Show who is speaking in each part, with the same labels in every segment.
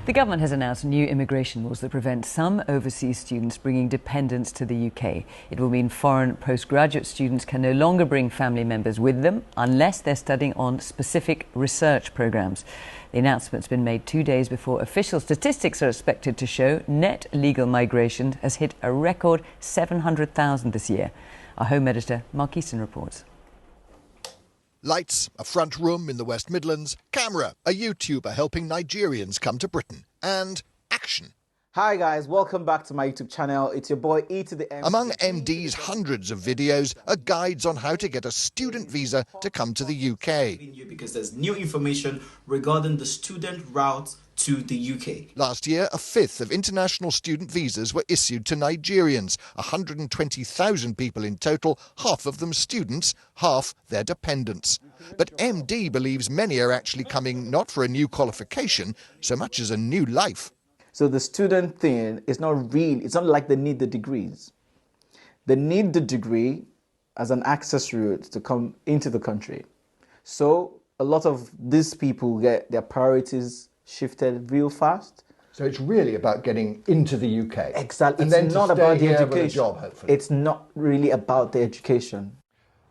Speaker 1: The government has announced new immigration laws that prevent some overseas students bringing dependents to the UK. It will mean foreign postgraduate students can no longer bring family members with them unless they're studying on specific research programmes. The announcement's been made 2 days before official statistics are expected to show net legal migration has hit a record 700,000 this year. Our Home Editor, Mark Easton, reports.
Speaker 2: Lights, a front room in the West Midlands, camera, a YouTuber helping Nigerians come to Britain, and action.
Speaker 3: Hi guys, welcome back to my YouTube channel. It's your boy E to the M.
Speaker 2: Among MD's hundreds of videos are guides on how to get a student visa to come to the UK.
Speaker 4: Because there's new information regarding the student route to the UK.
Speaker 2: Last year, a fifth of international student visas were issued to Nigerians, 120,000 people in total, half of them students, half their dependents. But MD believes many are actually coming not for a new qualification, so much as a new life.
Speaker 3: So the student thing is not real. It's not like they need the degrees. They need the degree as an access route to come into the country. So a lot of these people get their priorities shifted real fast.
Speaker 5: So it's really about getting into the UK.
Speaker 3: Exactly.
Speaker 5: And
Speaker 3: it's
Speaker 5: then
Speaker 3: not
Speaker 5: to stay
Speaker 3: about the
Speaker 5: here
Speaker 3: education.
Speaker 5: with a job, hopefully.
Speaker 3: It's not really about the education.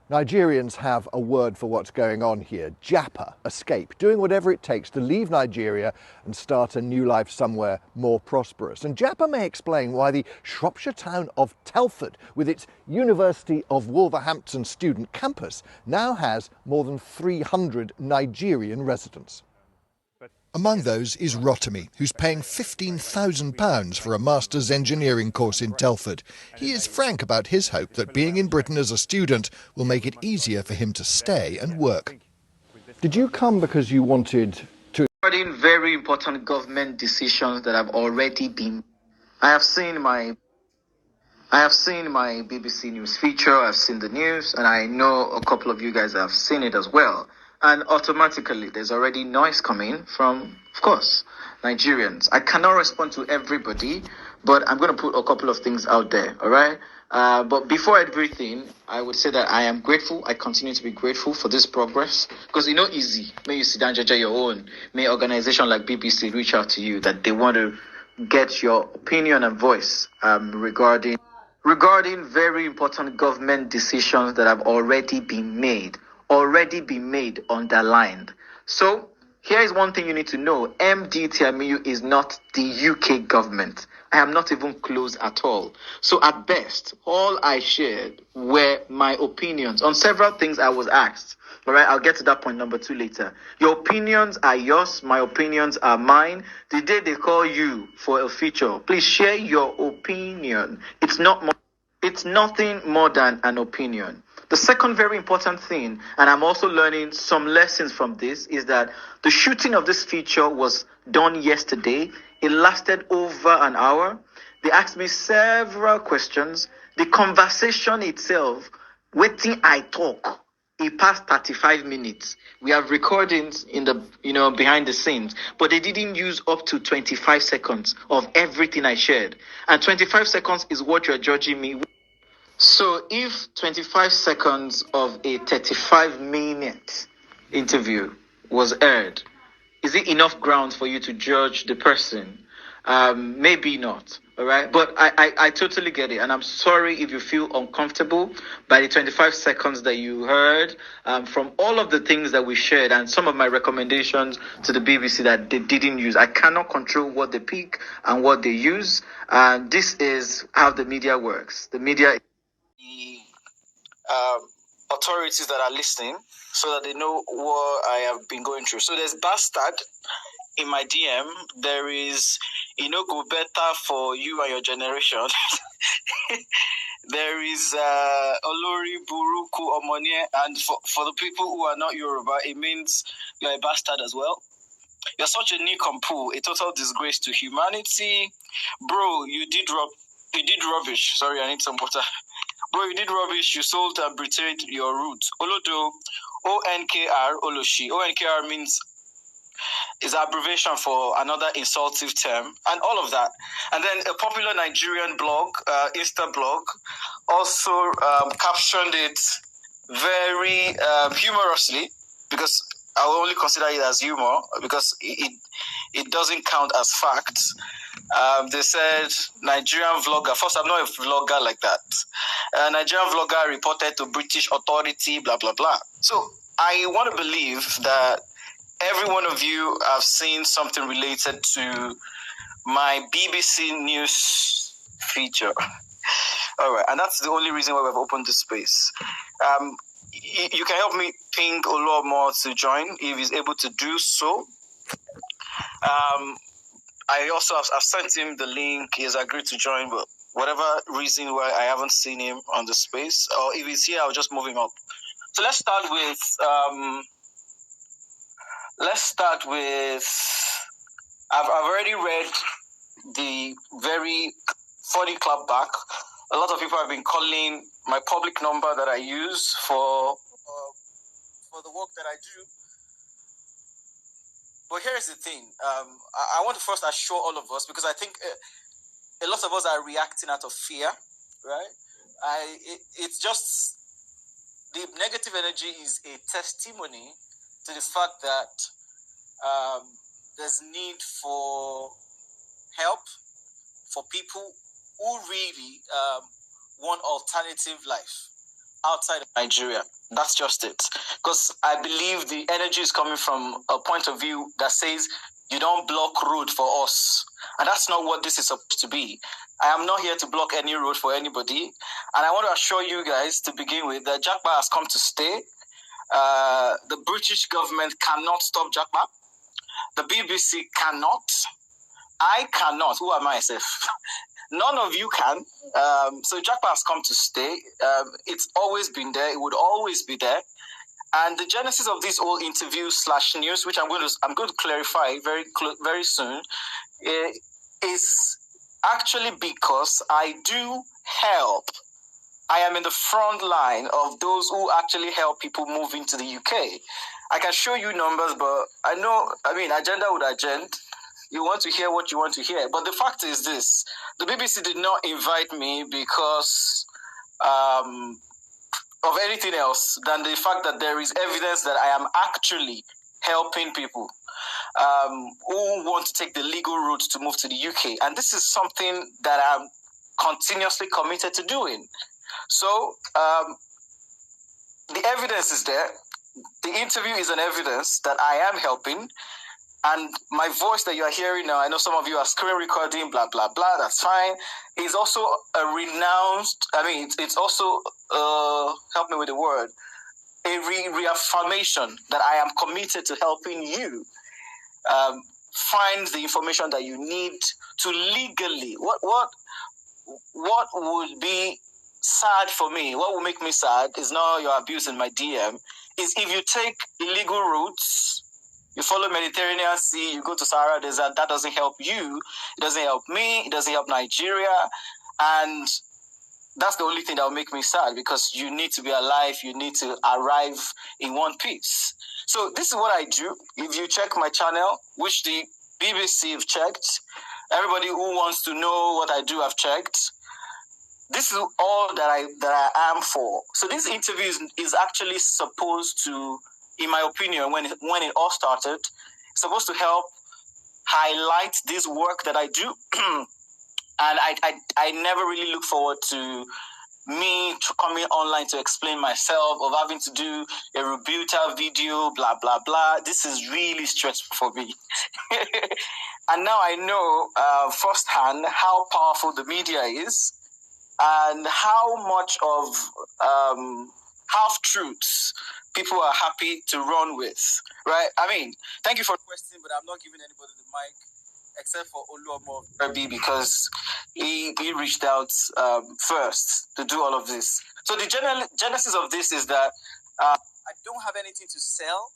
Speaker 5: Nigerians have a word for what's going on here. Jaapaa, escape, doing whatever it takes to leave Nigeria and start a new life somewhere more prosperous. And Jaapaa may explain why the Shropshire town of Telford, with its University of Wolverhampton student campus, now has more than 300 Nigerian residents.
Speaker 2: Among those is Rotimi, who's paying £15,000 for a master's engineering course in Telford. He is frank about his hope that being in Britain as a student will make it easier for him to stay and work.
Speaker 5: Did you come because you wanted to...
Speaker 6: Regarding very important government decisions that have already been... I have seen my BBC News feature, I've seen the news, and I know a couple of you guys have seen it as well. And automatically, there's already noise coming from, of course, Nigerians. I cannot respond to everybody, but I'm going to put a couple of things out there, all right? But before everything, I would say that I am grateful. I continue to be grateful for this progress. Because it's not easy. May you sit down, judge your own. May organization like BBC reach out to you that they want to get your opinion and voice regarding very important government decisions that have already been made, underlined. So here is one thing you need to know. Emdee Tiamiyu is not the UK government. I am not even close at all. So at best, all I shared were my opinions on several things I was asked. All right, I'll get to that point number 2 later. Your opinions are yours. My opinions are mine. The day they call you for a feature, please share your opinion. It's nothing more than an opinion. The second very important thing, and I'm also learning some lessons from this, is that the shooting of this feature was done yesterday. It lasted over an hour. They asked me several questions. The conversation itself, waiting I talk, it passed 35 minutes. We have recordings in the, behind the scenes, but they didn't use up to 25 seconds of everything I shared. And 25 seconds is what you're judging me with. So if 25 seconds of a 35-minute interview was aired, is it enough grounds for you to judge the person? Maybe not, all right? But I totally get it. And I'm sorry if you feel uncomfortable by the 25 seconds that you heard from all of the things that we shared and some of my recommendations to the BBC that they didn't use. I cannot control what they pick and what they use. This is how the media works. The media... authorities that are listening so that they know what I have been going through. So there's bastard in my DM. There is, go better for you and your generation. There is Olori Buruku Omonie, and for the people who are not Yoruba, it means you're a bastard as well. You're such a nincompoop, a total disgrace to humanity. Bro, you did rubbish. Sorry, I need some water. Bro, you did rubbish. You sold and betrayed your roots. Olodo, ONKR, Oloshi. ONKR means is an abbreviation for another insultive term, and all of that. And then a popular Nigerian blog, Insta blog, also captioned it very humorously, because I will only consider it as humor, because it it doesn't count as fact. They said Nigerian vlogger. First, I'm not a vlogger like that. Nigerian vlogger reported to British authority, blah, blah, blah. So I want to believe that every one of you have seen something related to my BBC News feature. All right, and that's the only reason why we've opened this space. You can help me ping Oluomo to join if he's able to do so. I also have sent him the link. He has agreed to join, but whatever reason why I haven't seen him on the space, or if he's here, I'll just move him up. So let's start with. I've already read the very funny clapback. A lot of people have been calling my public number that I use for the work that I do. But here's the thing. I want to first assure all of us, because I think a lot of us are reacting out of fear, right? It's just the negative energy is a testimony to the fact that there's need for help for people who really want alternative life outside of Nigeria. That's just it. Because I believe the energy is coming from a point of view that says you don't block road for us. And that's not what this is supposed to be. I am not here to block any road for anybody. And I want to assure you guys to begin with that Jaapaa has come to stay. The British government cannot stop Jaapaa. The BBC cannot. I cannot. Who am I, Seth? None of you can. So Jaapaa has come to stay. It's always been there. It would always be there. And the genesis of this whole interview / news, which I'm going to clarify very soon, is actually because I do help. I am in the front line of those who actually help people move into the UK. I can show you numbers, but agenda would agenda. You want to hear what you want to hear. But the fact is this. The BBC did not invite me because of anything else than the fact that there is evidence that I am actually helping people who want to take the legal route to move to the UK. And this is something that I'm continuously committed to doing. So the evidence is there. The interview is an evidence that I am helping. And my voice that you are hearing now, I know some of you are screen recording, blah, blah, blah, that's fine. Is also a renounced, it's also, help me with the word, a reaffirmation that I am committed to helping you find the information that you need to legally. What would be sad for me, what will make me sad is not your abuse in my DM, is if you take illegal routes. You follow Mediterranean Sea, you go to Sahara Desert, that doesn't help you, it doesn't help me, it doesn't help Nigeria, and that's the only thing that will make me sad, because you need to be alive, you need to arrive in one piece. So this is what I do. If you check my channel, which the BBC have checked, everybody who wants to know what I do have checked, this is all that I am for. So this interview is actually supposed to, in my opinion, when it all started, supposed to help highlight this work that I do. And I never really look forward to me coming online to explain myself, of having to do a rebuttal video, blah, blah, blah. This is really stressful for me. And now I know firsthand how powerful the media is and how much of half-truths people are happy to run with, right? Thank you for the question, but I'm not giving anybody the mic except for Oluomo because he reached out first to do all of this. So the genesis of this is that I don't have anything to sell,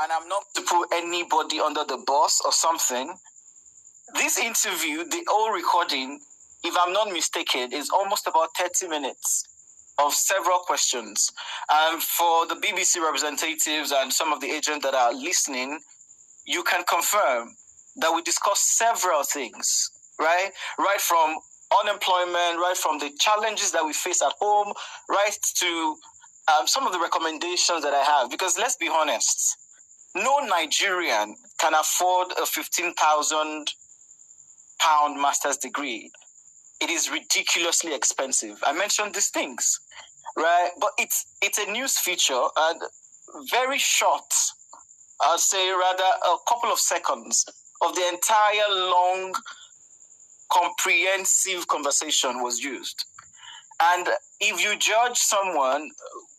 Speaker 6: and I'm not to put anybody under the bus or something. This interview, the whole recording, if I'm not mistaken, is almost about 30 minutes of several questions. And for the BBC representatives and some of the agents that are listening, you can confirm that we discussed several things, right? Right from unemployment, right from the challenges that we face at home, right to some of the recommendations that I have. Because let's be honest, no Nigerian can afford a £15,000 master's degree. It is ridiculously expensive. I mentioned these things, right? But it's a news feature and very short, I'll say rather a couple of seconds of the entire long, comprehensive conversation was used. And if you judge someone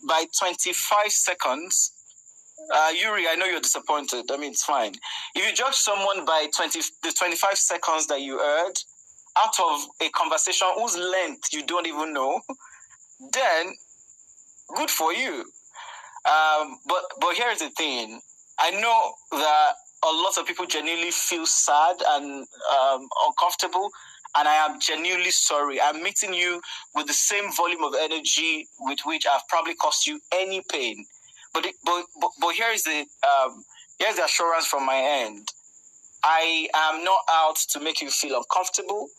Speaker 6: by 25 seconds, Yuri, I know you're disappointed. I mean, it's fine. If you judge someone by the 25 seconds that you heard out of a conversation whose length you don't even know, then good for you. But here's the thing. I know that a lot of people genuinely feel sad and uncomfortable, and I am genuinely sorry. I'm meeting you with the same volume of energy with which I've probably caused you any pain. But here's the assurance from my end. I am not out to make you feel uncomfortable.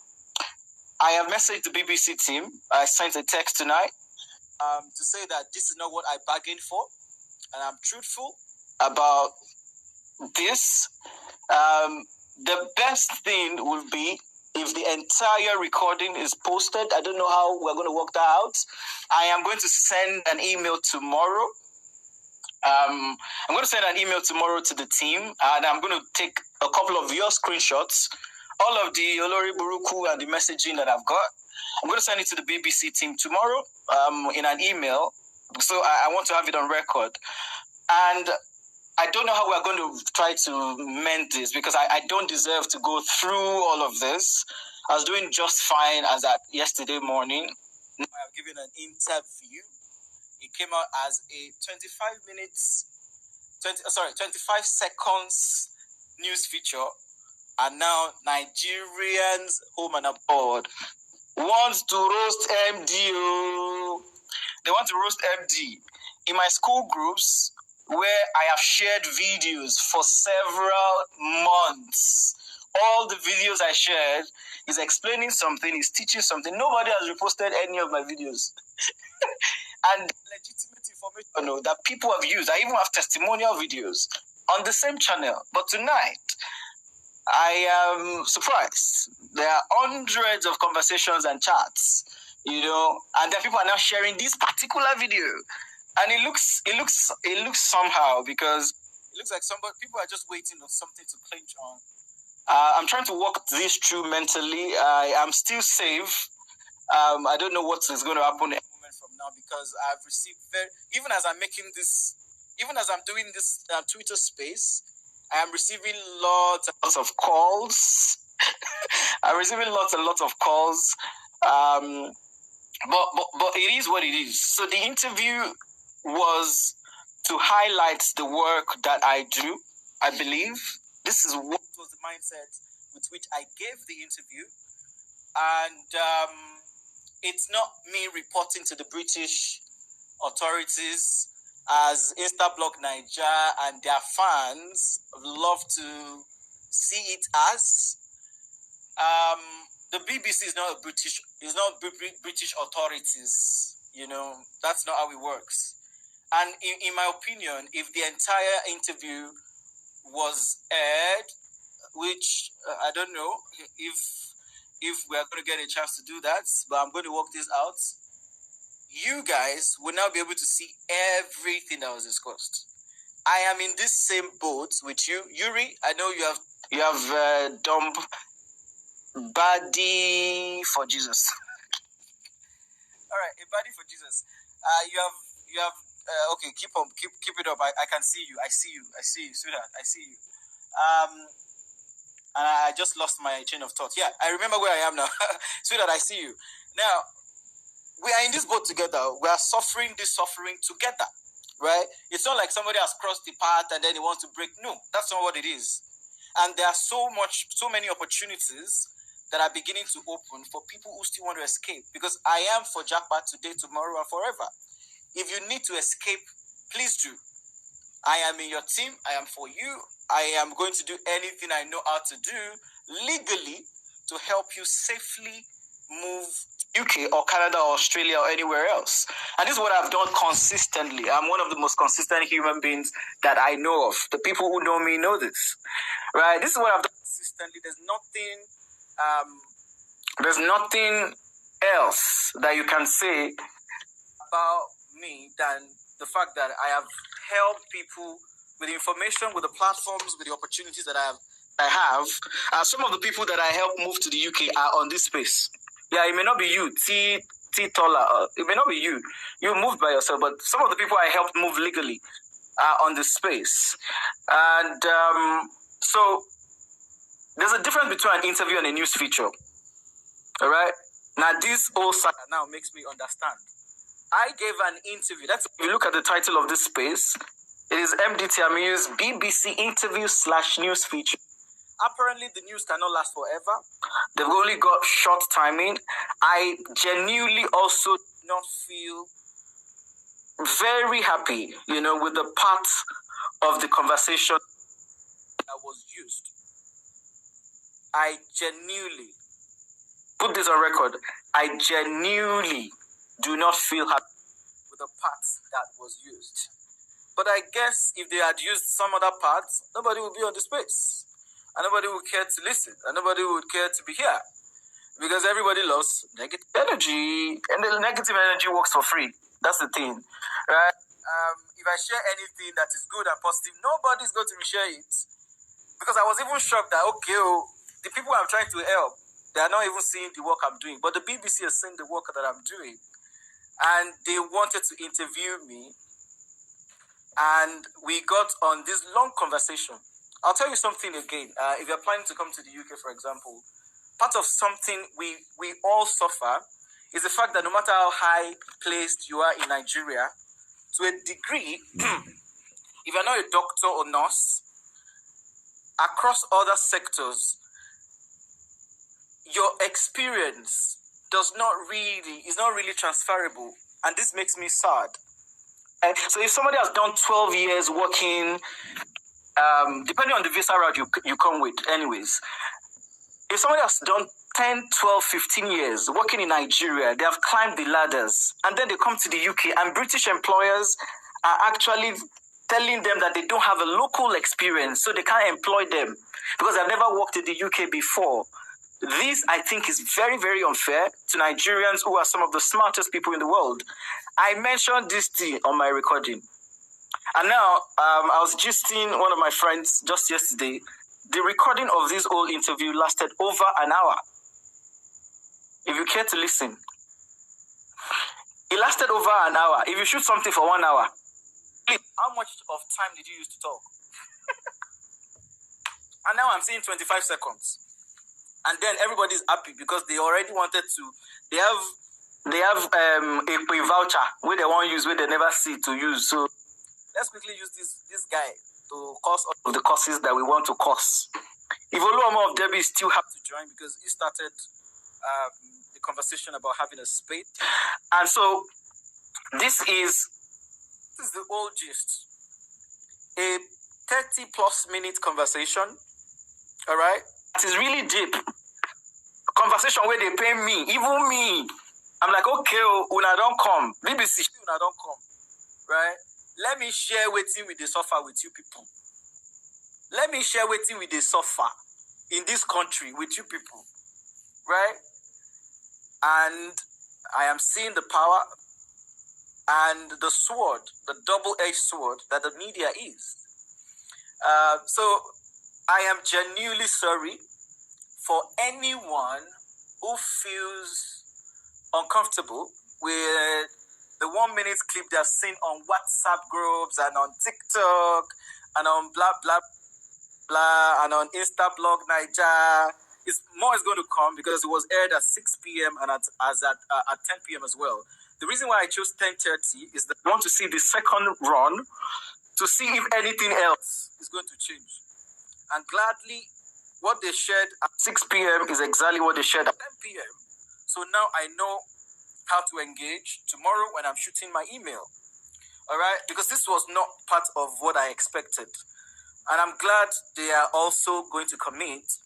Speaker 6: I have messaged the BBC team. I sent a text tonight to say that this is not what I bargained for, and I'm truthful about this. The best thing would be if the entire recording is posted. I don't know how we're going to work that out. I am going to send an email tomorrow. I'm going to send an email tomorrow to the team, and I'm going to take a couple of your screenshots, all of the Olori Buruku and the messaging that I've got. I'm going to send it to the BBC team tomorrow in an email. So I want to have it on record. And I don't know how we're going to try to mend this, because I don't deserve to go through all of this. I was doing just fine as at yesterday morning. Now I have given an interview. It came out as a 25 seconds news feature. And now Nigerians home and abroad want to roast Emdee. They want to roast Emdee. In my school groups, where I have shared videos for several months, all the videos I shared is explaining something, is teaching something. Nobody has reposted any of my videos. And legitimate information that people have used. I even have testimonial videos on the same channel. But tonight, I am surprised. There are hundreds of conversations and chats, and then people are now sharing this particular video. And it looks somehow, because it looks like people are just waiting on something to clinch on. I'm trying to walk this through mentally. I am still safe. I don't know what is going to happen any moment from now, because I've received even as I'm doing this Twitter space, I am receiving lots and lots of calls. I'm receiving lots and lots of calls. But it is what it is. So the interview was to highlight the work that I do, I believe. This is what was the mindset with which I gave the interview. And it's not me reporting to the British authorities, as Instablock Niger and their fans love to see it as. The BBC is not British authorities. That's not how it works. And in my opinion, if the entire interview was aired, which I don't know if we're going to get a chance to do that, but I'm going to work this out, you guys will now be able to see everything that was discussed. I am in this same boat with you. Yuri, I know you have dumped Body for Jesus. All right, a body for Jesus. You have. Okay, keep it up. I can see you. I see you, sweetheart. I see you. And I just lost my chain of thought. Yeah, I remember where I am now. Sweetheart, I see you. Now, we are in this boat together. We are suffering this suffering together, right? It's not like somebody has crossed the path and then he wants to break. No, that's not what it is. And there are so many opportunities that are beginning to open for people who still want to escape. Because I am for Jaapaa today, tomorrow, and forever. If you need to escape, please do. I am in your team. I am for you. I am going to do anything I know how to do legally to help you safely move to UK or Canada or Australia or anywhere else. And this is what I've done consistently. I'm one of the most consistent human beings that I know of. The people who know me know this, right? This is what I've done consistently. There's nothing else that you can say about me than the fact that I have helped people with the information, with the platforms, with the opportunities that I have. Some of the people that I helped move to the UK are on this space. Yeah, it may not be you, T Tola. It may not be you. You moved by yourself, but some of the people I helped move legally are on this space. And so there's a difference between an interview and a news feature. All right? Now, this whole saga now makes me understand. I gave an interview. If you look at the title of this space, it is Emdee Tiamiyu's BBC interview / news feature. Apparently, the news cannot last forever. They've only got short timing. I genuinely also do not feel very happy, with the part of the conversation that was used. I genuinely, put this on record, I genuinely do not feel happy with the part that was used. But I guess if they had used some other parts, nobody would be on the space. And nobody would care to listen. And nobody would care to be here. Because everybody loves negative energy. And the negative energy works for free. That's the thing. Right? If I share anything that is good and positive, nobody's going to reshare it. Because I was even shocked that, the people I'm trying to help, they are not even seeing the work I'm doing. But the BBC is seeing the work that I'm doing. And they wanted to interview me. And we got on this long conversation. I'll tell you something again. If you're planning to come to the UK, for example, part of something we all suffer is the fact that no matter how high placed you are in Nigeria, to a degree, if you're not a doctor or nurse, across other sectors, your experience is not really transferable. And this makes me sad. So if somebody has done 12 years working, depending on the visa route you come with anyways, if somebody has done 10, 12, 15 years working in Nigeria, they have climbed the ladders, and then they come to the UK, and British employers are actually telling them that they don't have a local experience, so they can't employ them because they've never worked in the UK before. This, I think, is very, very unfair to Nigerians who are some of the smartest people in the world. I mentioned this thing on my recording. And now, I was gisting one of my friends just yesterday. The recording of this whole interview lasted over an hour. If you care to listen. It lasted over an hour. If you shoot something for 1 hour, how much of time did you use to talk? And now I'm saying 25 seconds. And then everybody's happy because they already wanted to. They have a voucher where they won't use, where they never see to use. So let's quickly use this guy to course all of the courses that we want to course. If Oluomo of Debbie still have to join because he started the conversation about having a spade. And so this is the whole gist. A 30 plus minute conversation. All right. It is really deep. Conversation where they pay me, even me. I'm like, okay, una don't come. BBC, una don't come. Right? Let me share waiting with the suffer with you people. Let me share waiting with the suffer in this country with you people. Right? And I am seeing the power and the sword, the double-edged sword that the media is. So I am genuinely sorry for anyone who feels uncomfortable with the 1 minute clip they've seen on WhatsApp groups and on TikTok and on blah, blah, blah, and on Instablog Niger. More is going to come because it was aired at 6 p.m. and at 10 p.m. as well. The reason why I chose 10:30 is that I want to see the second run to see if anything else is going to change. And gladly, what they shared at 6 p.m. is exactly what they shared at 10 p.m. So now I know how to engage tomorrow when I'm shooting my email. All right? Because this was not part of what I expected. And I'm glad they are also going to commit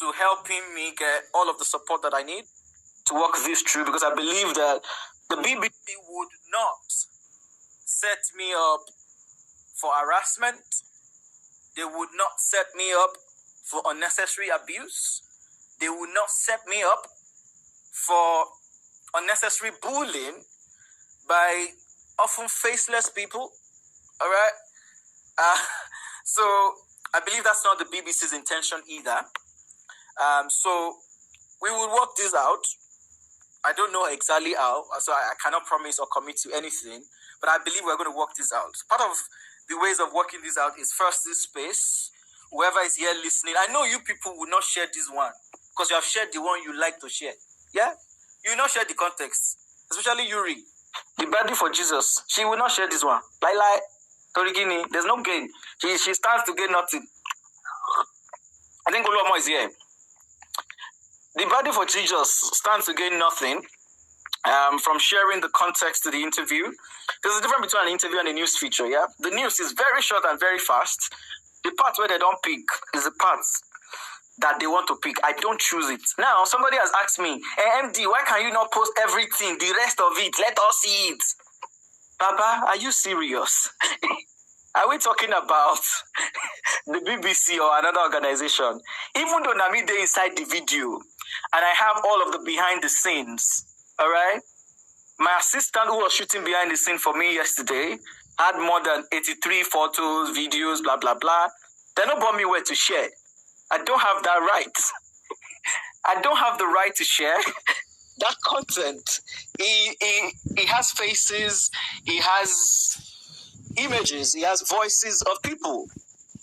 Speaker 7: to helping me get all of the support that I need to work this through, because I believe that the BBC would not set me up for harassment. They would not set me up for unnecessary abuse. They would not set me up for unnecessary bullying by often faceless people. All right? So I believe that's not the BBC's intention either. So we will work this out. I don't know exactly how, so I cannot promise or commit to anything, but I believe we're going to work this out. Part of the ways of working this out is first this space. Whoever is here listening, I know you people will not share this one because you have shared the one you like to share. Yeah? You will not share the context, especially Yuri, the body for Jesus. She will not share this one. Like, Torigini, there's no gain. She stands to gain nothing. I think Oluomo is here. The body for Jesus stands to gain nothing from sharing the context to the interview. There's a difference between an interview and a news feature, yeah? The news is very short and very fast. The part where they don't pick is the parts that they want to pick. I don't choose it. Now, somebody has asked me, hey, MD, why can you not post everything, the rest of it? Let us see it. Baba, are you serious? Are we talking about the BBC or another organization? Even though Nami dey inside the video, and I have all of the behind the scenes, all right? My assistant who was shooting behind the scene for me yesterday had more than 83 photos, videos, blah, blah, blah. They don't brought me where to share. I don't have that right. I don't have the right to share that content. He has faces, he has images, he has voices of people,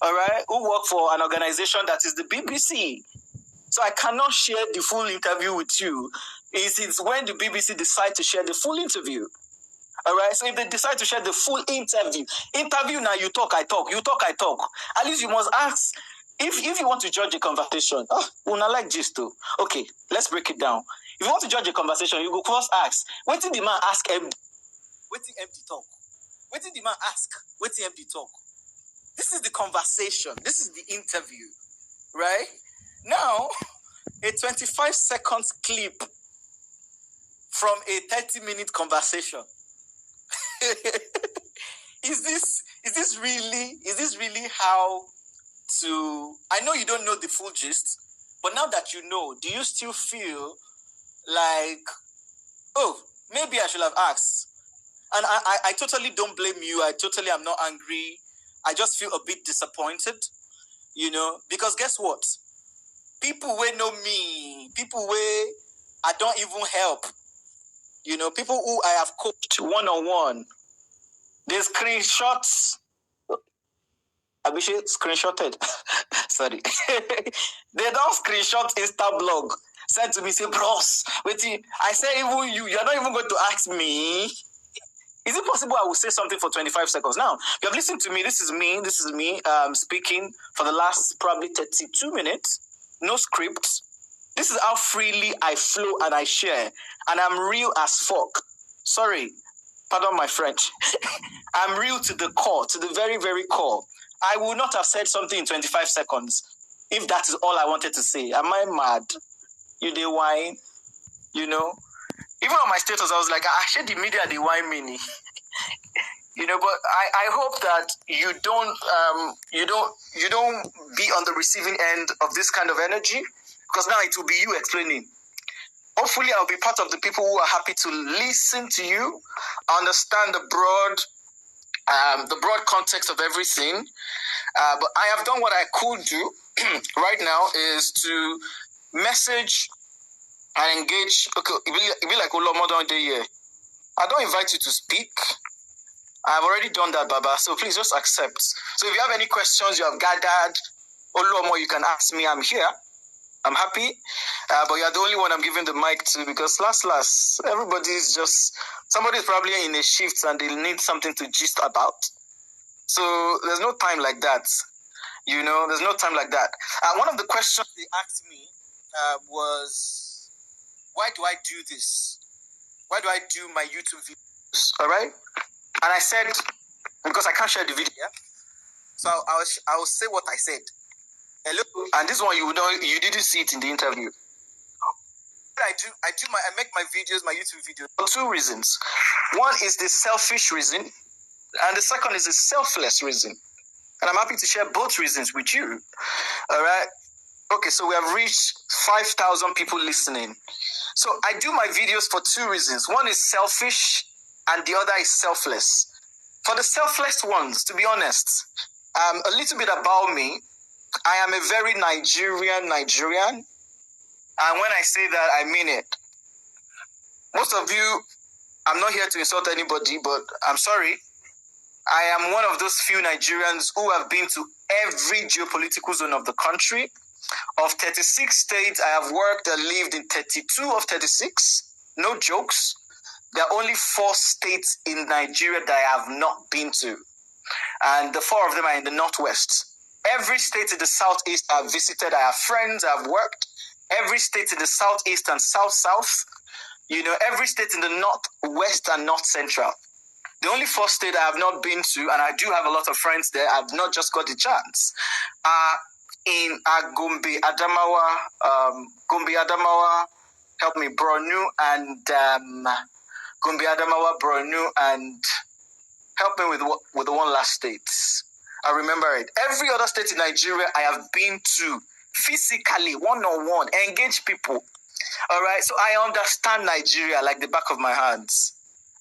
Speaker 7: all right, who work for an organization that is the BBC. So I cannot share the full interview with you. It's when the BBC decide to share the full interview. All right, so if they decide to share the full interview now, you talk, I talk, you talk, I talk. At least you must ask, if you want to judge a conversation, una like gist too. Okay, let's break it down. If you want to judge a conversation, you go first ask, what did the man ask Emdee? What did Emdee talk? What did the man ask? What did Emdee talk? This is the conversation. This is the interview, right? Now, a 25 seconds clip from a 30-minute conversation. Is this really how to? I know you don't know the full gist, but now that you know, do you still feel like, oh, maybe I should have asked? And I totally don't blame you. I totally am not angry. I just feel a bit disappointed, because guess what? People who know me, people who I don't even help, people who I have coached one-on-one, they screenshots. Abhishek screenshotted. Sorry. They don't screenshot Insta blog. Send to me, say, bros, wait, I say even you're not even going to ask me. Is it possible I will say something for 25 seconds? Now, you have listened to me. This is me speaking for the last probably 32 minutes. No script. This is how freely I flow and I share. And I'm real as fuck. Sorry. Pardon my French. I'm real to the core, to the very, very core. I would not have said something in 25 seconds if that is all I wanted to say. Am I mad? You dey whine? Even on my status, I was like, I shared the media, the whine mini. But I hope that you don't be on the receiving end of this kind of energy, because now it will be you explaining. Hopefully, I'll be part of the people who are happy to listen to you, understand the broad context of everything. But I have done what I could do right now is to message and engage. Okay, it be like Oluomo don dey here. I don't invite you to speak. I've already done that, Baba. So please just accept. So if you have any questions you have gathered, Oluomo, you can ask me. I'm here. I'm happy. But you're the only one I'm giving the mic to, because last, everybody's somebody's probably in a shift and they need something to gist about. So there's no time like that. There's no time like that. One of the questions they asked me was, why do I do this? Why do I do my YouTube videos? All right? And I said, because I can't share the video, yeah? So I'll say what I said. Hello, and this one you didn't see it in the interview. I make my videos, my YouTube videos for two reasons. One is the selfish reason, and the second is the selfless reason. And I'm happy to share both reasons with you. All right. Okay, so we have reached 5,000 people listening. So I do my videos for two reasons. One is selfish, and the other is selfless. For the selfless ones, to be honest, a little bit about me. I am a very Nigerian. And when I say that, I mean it. Most of you, I'm not here to insult anybody, but I'm sorry. I am one of those few Nigerians who have been to every geopolitical zone of the country. Of 36 states, I have worked and lived in 32 of 36. No jokes. There are only 4 states in Nigeria that I have not been to. And the 4 of them are in the northwest. Every state in the southeast I have visited. I have friends, I have worked. Every state in the southeast and south, every state in the northwest and north central. The only 4 states I have not been to, and I do have a lot of friends there, I've not just got the chance, are in Gombe, Adamawa, help me, Borno, and Gombe, Adamawa, Borno, and help me with the one last state. I remember it. Every other state in Nigeria I have been to physically, one-on-one, engage people. All right, so I understand Nigeria like the back of my hands.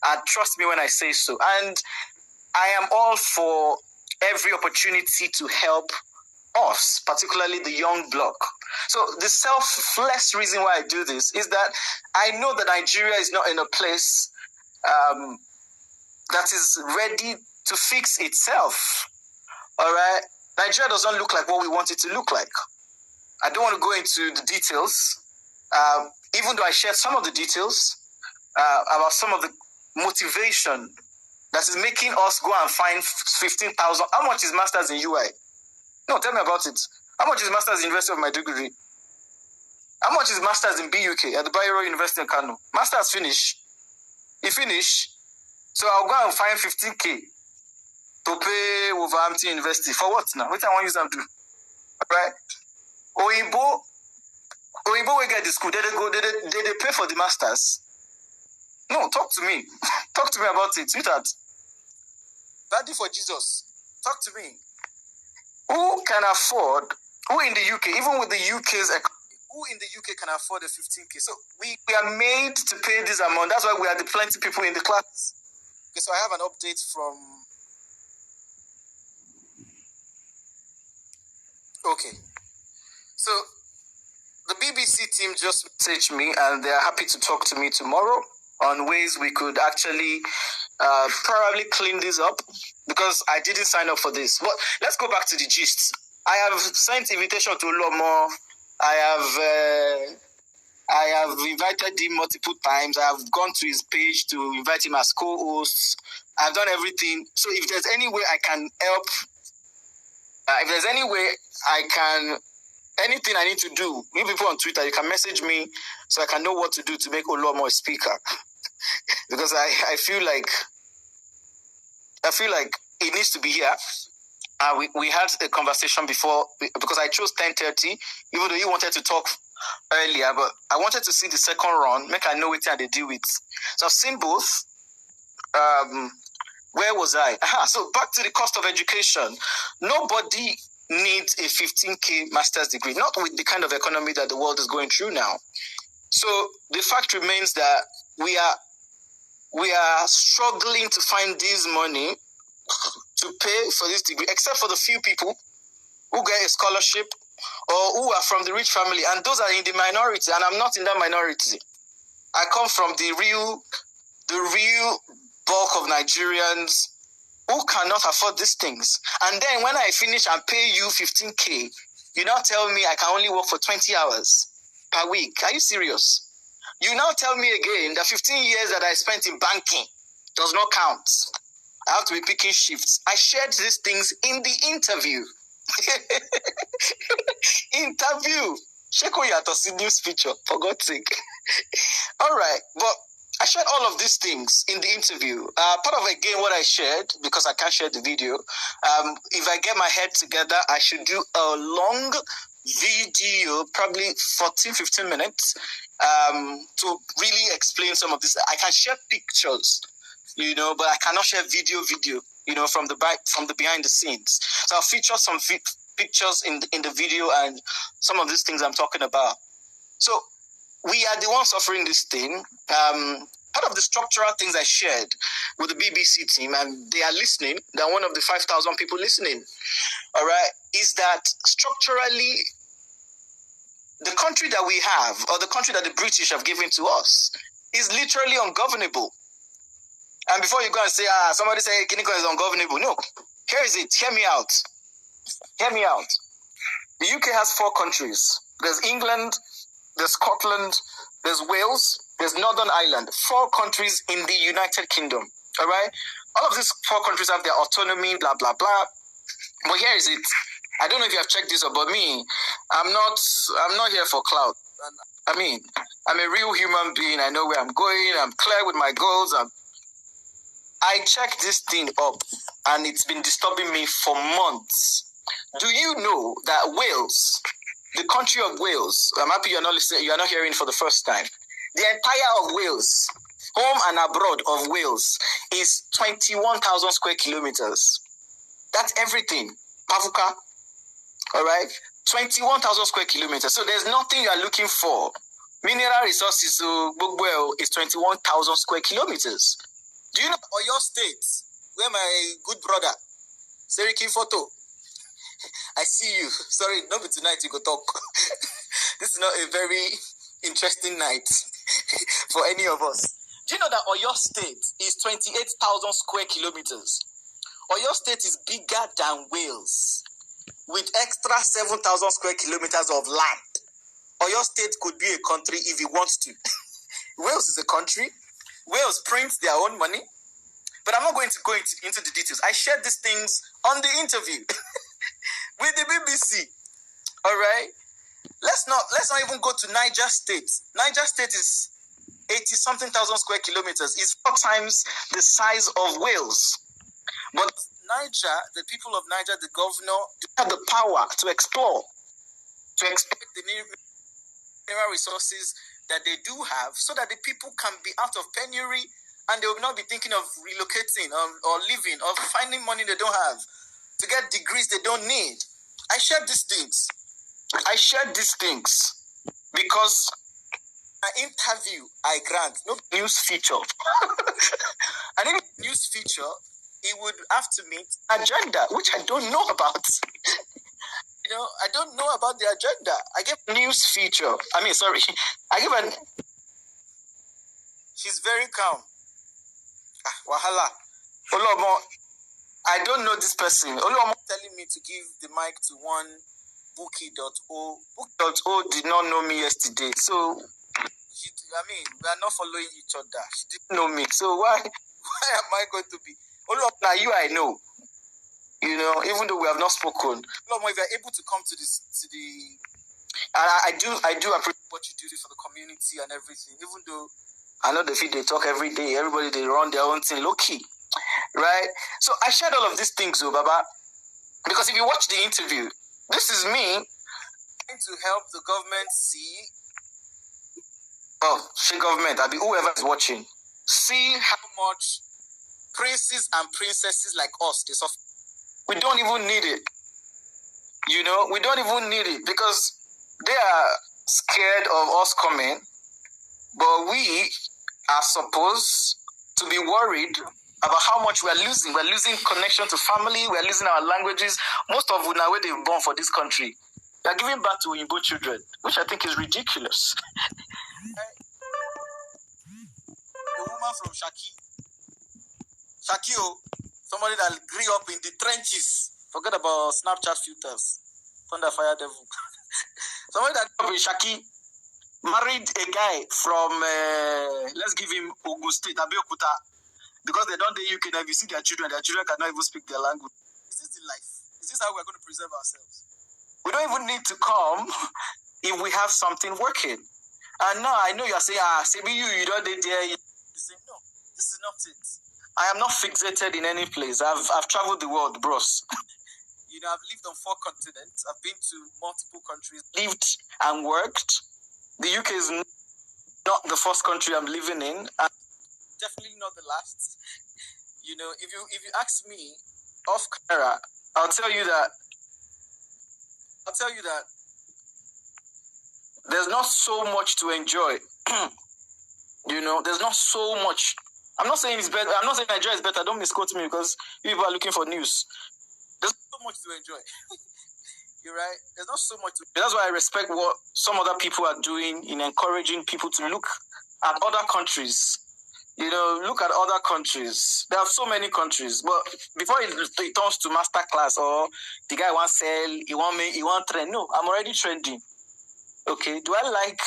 Speaker 7: And trust me when I say so. And I am all for every opportunity to help us, particularly the young bloc. So the selfless reason why I do this is that I know that Nigeria is not in a place that is ready to fix itself. All right? Nigeria doesn't look like what we want it to look like. I don't want to go into the details, even though I shared some of the details about some of the motivation that is making us go and find 15,000. How much is Masters in UI? No, tell me about it. How much is Masters in University of Maiduguri? How much is Masters in BUK at the Bayero University in Kano? Masters finish. He finish. So I'll go and find 15K to pay Wolverhampton University. For what now? What I want to use them to do? Right? Oyinbo will get the school. Did they pay for the Masters? No, talk to me. Talk to me about it. Sweetheart. Daddy for Jesus. Talk to me. Who can afford, who in the UK, even with the UK's economy, who in the UK can afford a 15K? So we are made to pay this amount. That's why we are the plenty people in the class. Okay, so I have an update from... Okay. So the BBC team just messaged me and they are happy to talk to me tomorrow on ways we could actually probably clean this up, because I didn't sign up for this. But let's go back to the gist. I have sent invitation to Lomo. I have invited him multiple times. I have gone to his page to invite him as co-host. I've done everything. So if there's any way I can help, if there's any way I can, anything I need to do, you people on Twitter, you can message me so I can know what to do to make Oluomo a speaker. Because I feel like it needs to be here. We had a conversation before, because I chose 10:30, even though you wanted to talk earlier, but I wanted to see the second round, make I know what they deal with. So I've seen both. Where was I? So back to the cost of education. Nobody needs a 15K master's degree, not with the kind of economy that the world is going through now. So the fact remains that we are struggling to find this money to pay for this degree, except for the few people who get a scholarship or who are from the rich family, and those are in the minority, and I'm not in that minority. I come from the real bulk of Nigerians who cannot afford these things. And then when I finish and pay you 15K, you now tell me I can only work for 20 hours per week. Are you serious? You now tell me again that 15 years that I spent in banking does not count. I have to be picking shifts. I shared these things in the interview. Interview. Sheko Yatosi news picture, for God's sake. All right, but I shared all of these things in the interview. Part of, again, what I shared, because I can't share the video, if I get my head together, I should do a long video, probably 14, 15 minutes, to really explain some of this. I can share pictures, but I cannot share video, from the behind the scenes. So I'll feature some pictures in the video and some of these things I'm talking about. So we are the ones suffering this thing. Part of the structural things I shared with the BBC team, and they are listening, they're one of the 5,000 people listening, all right, is that structurally, the country that we have, or the country that the British have given to us, is literally ungovernable. And before you go and say, somebody say Kiniko is ungovernable, no. Here is it. Hear me out. Hear me out. The UK has 4 countries. There's England, there's Scotland, there's Wales, there's Northern Ireland. 4 countries in the United Kingdom. All right? All of these 4 countries have their autonomy, blah, blah, blah. But here is it. I don't know if you have checked this out, but me, I'm not here for clout. I mean, I'm a real human being. I know where I'm going. I'm clear with my goals. I checked this thing up, and it's been disturbing me for months. Do you know that Wales, the country of Wales, I'm happy you're not listening, you're not hearing for the first time. The entire of Wales, home and abroad of Wales, is 21,000 square kilometers. That's everything. Pavuka. All right? 21,000 square kilometers. So there's nothing you are looking for. Mineral resources, is 21,000 square kilometers. Do you know Oyo State, where my good brother, Seriki Photo, I see you. Sorry, not be tonight you go talk. This is not a very interesting night for any of us. Do you know that Oyo State is 28,000 square kilometers? Oyo State is bigger than Wales, with extra 7,000 square kilometers of land. Oyo State could be a country if it wants to. Wales is a country. Wales prints their own money. But I'm not going to go into the details. I shared these things on the interview with the BBC. All right? Let's not even go to Niger State. Niger State is 80-something thousand square kilometers. It's 4 times the size of Wales. But Niger, the people of Niger, the governor, they have the power to explore, to exploit the mineral resources that they do have, so that the people can be out of penury and they will not be thinking of relocating or living or finding money they don't have to get degrees they don't need. I shared these things. Because an interview I grant, no news feature. And in news feature, it would have to meet agenda, which I don't know about. I don't know about the agenda. I give news feature. She's very calm. Wahala. Olomo, I don't know this person. Olomo telling me to give the mic to one Bookie.o. Bookie.o did not know me yesterday. So, we are not following each other. She didn't know me. So why am I going to be? Olomo, now you I know. Even though we have not spoken. Olomo, if you're able to come to the I do appreciate what you do for the community and everything, even though I know they talk every day, everybody they run their own thing, low key, right? So I shared all of these things, Baba, because if you watch the interview, this is me trying to help the government see, government, I'll be whoever is watching, see how much princes and princesses like us they suffer. We don't even need it. We don't even need it because they are scared of us coming, but we are supposed to be worried about how much we are losing. We're losing connection to family. We're losing our languages. Most of them are where they've born for this country. They're giving back to Igbo children, which I think is ridiculous. A woman from Shakio, somebody that grew up in the trenches. Forget about Snapchat filters. Thunder Fire Devil. Somebody that grew up in Shaki married a guy from, let's give him Ogun State, Abeokuta. Because they don't the UK, if you see their children cannot even speak their language. Is this the life? Is this how we're going to preserve ourselves? We don't even need to come if we have something working. And now I know you're saying, Sebi, you don't there, be saying, no, this is not it. I am not fixated in any place. I've traveled the world, bros. You know, I've lived on 4 continents. I've been to multiple countries, lived and worked. The UK is not the first country I'm living in, and definitely not the last. You know, if you ask me off camera, I'll tell you that there's not so much to enjoy. You know, there's not so much. I'm not saying it's better. I'm not saying Nigeria is better. Don't misquote me because people are looking for news. There's not so much to enjoy. You're right. There's not so much to. That's why I respect what some other people are doing in encouraging people to look at other countries. You know, look at other countries. There are so many countries, but before it turns to master class or the guy wants sell, he want trend. No, I'm already trending. Okay. Do I like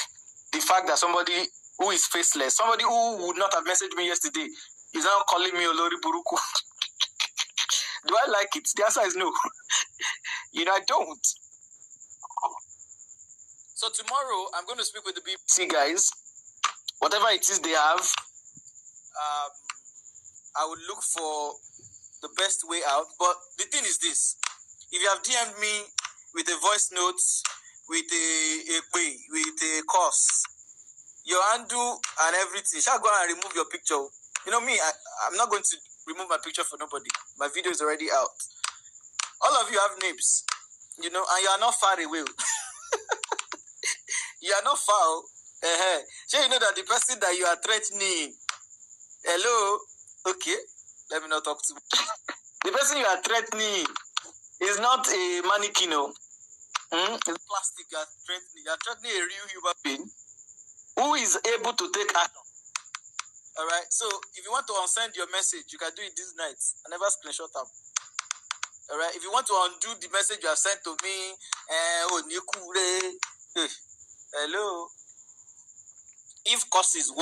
Speaker 7: the fact that somebody who is faceless, somebody who would not have messaged me yesterday, is now calling me Olori Buruku? Do I like it? The answer is no. You know, I don't. So tomorrow, I'm going to speak with the BBC guys. Whatever it is they have, I would look for the best way out. But the thing is this. If you have DM'd me with a voice note, with a course, your handle and everything, shall go and remove your picture. You know me, I'm not going to remove my picture for nobody. My video is already out. All of you have names, you know, and you are not far away. You are not far. So you know that the person that you are threatening, hello, okay, let me not talk too much. The person you are threatening is not a mannequin, no. It's plastic. You are threatening a real human being who is able to take action. All right. So if you want to unsend your message, you can do it this night. I never screenshot them. All right. If you want to undo the message you have sent to me, hello. If courses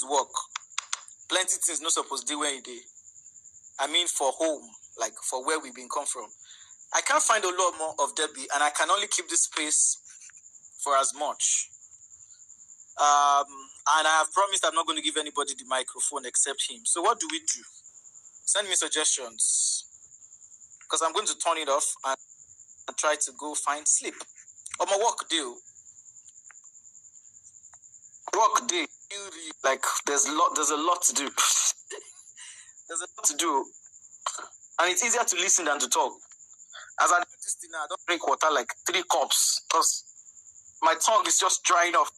Speaker 7: work, plenty things not supposed to do when you do. I mean, for home, like for where we've been come from. I can't find a lot more of Debbie, and I can only keep this space for as much. And I have promised I'm not going to give anybody the microphone except him. So what do we do? Send me suggestions. Because I'm going to turn it off and try to go find sleep. On my work deal. Like there's a lot to do. There's a lot to do. And it's easier to listen than to talk. As I do this thing now, I don't drink water like 3 cups because my tongue is just drying off.